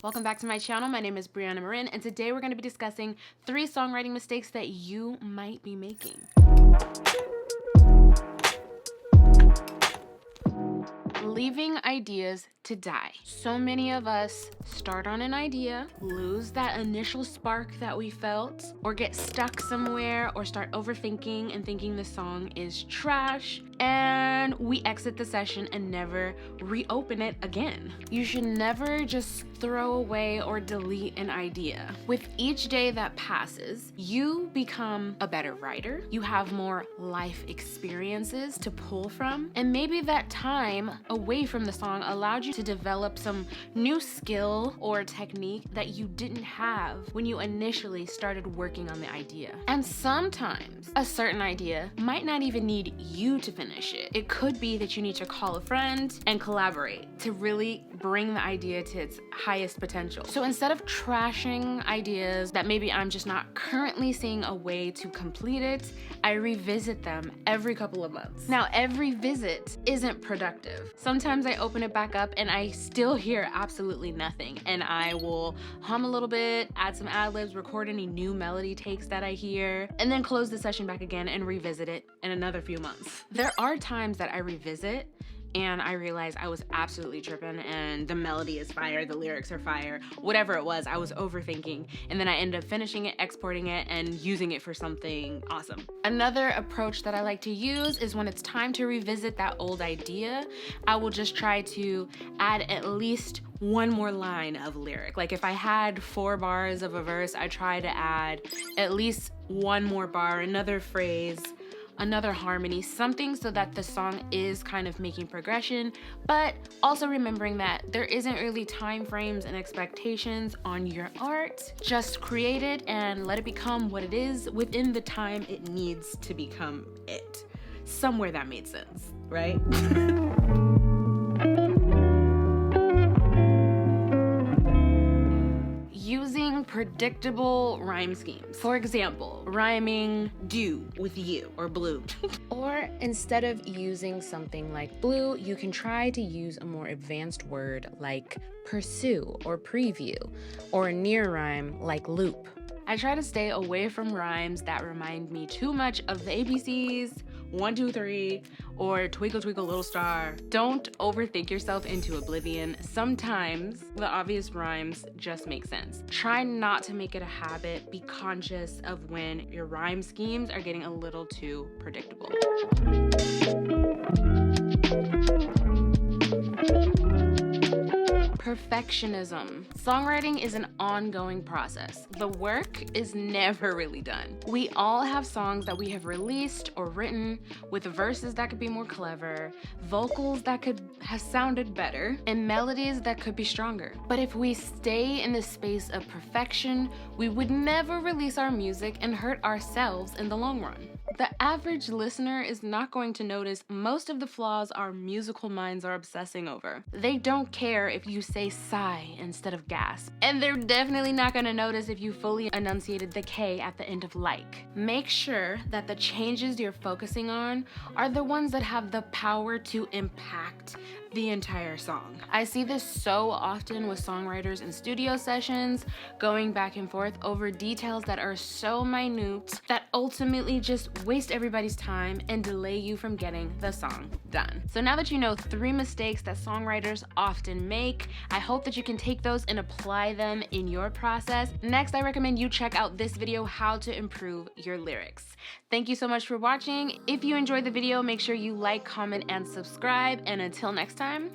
Welcome back to my channel. My name is Breana Marin, and today we're going to be discussing 3 songwriting mistakes that you might be making. Leaving ideas to die. So many of us start on an idea, lose that initial spark that we felt, or get stuck somewhere, or start overthinking and thinking the song is trash, and we exit the session and never reopen it again. You should never just throw away or delete an idea. With each day that passes, you become a better writer, you have more life experiences to pull from, and maybe that time away from the song allowed you to develop some new skill or technique that you didn't have when you initially started working on the idea. And sometimes a certain idea might not even need you to finish it. It could be that you need to call a friend and collaborate to really bring the idea to its highest potential. So instead of trashing ideas that maybe I'm just not currently seeing a way to complete it, I revisit them every couple of months. Now, every visit isn't productive. Sometimes I open it back up and I still hear absolutely nothing, and I will hum a little bit, add some ad-libs, record any new melody takes that I hear, and then close the session back again and revisit it in another few months. There are times that I revisit and I realized I was absolutely tripping and the melody is fire, the lyrics are fire, whatever it was, I was overthinking, and then I ended up finishing it, exporting it, and using it for something awesome. Another approach that I like to use is when it's time to revisit that old idea, I will just try to add at least one more line of lyric. Like if I had 4 bars of a verse, I try to add at least one more bar, another phrase, another harmony, something so that the song is kind of making progression, but also remembering that there isn't really time frames and expectations on your art. Just create it and let it become what it is within the time it needs to become it. Somewhere that made sense, right? Using predictable rhyme schemes. For example, rhyming do with you or blue. Or instead of using something like blue, you can try to use a more advanced word like pursue or preview, or a near rhyme like loop. I try to stay away from rhymes that remind me too much of the ABCs, 1, 2, 3, or Twinkle Twinkle Little Star. Don't overthink yourself into oblivion. Sometimes the obvious rhymes just make sense. Try not to make it a habit. Be conscious of when your rhyme schemes are getting a little too predictable. Perfectionism. Songwriting is an ongoing process. The work is never really done. We all have songs that we have released or written with verses that could be more clever, vocals that could have sounded better, and melodies that could be stronger. But if we stay in the space of perfection, we would never release our music and hurt ourselves in the long run. The average listener is not going to notice most of the flaws our musical minds are obsessing over. They don't care if you say sigh instead of gasp. And they're definitely not going to notice if you fully enunciated the K at the end of like. Make sure that the changes you're focusing on are the ones that have the power to impact the entire song. I see this so often with songwriters in studio sessions, going back and forth over details that are so minute that ultimately just waste everybody's time and delay you from getting the song done. So now that you know 3 mistakes that songwriters often make, I hope that you can take those and apply them in your process. Next, I recommend you check out this video, How to Improve Your Lyrics. Thank you so much for watching. If you enjoyed the video, make sure you like, comment, and subscribe. And until next time.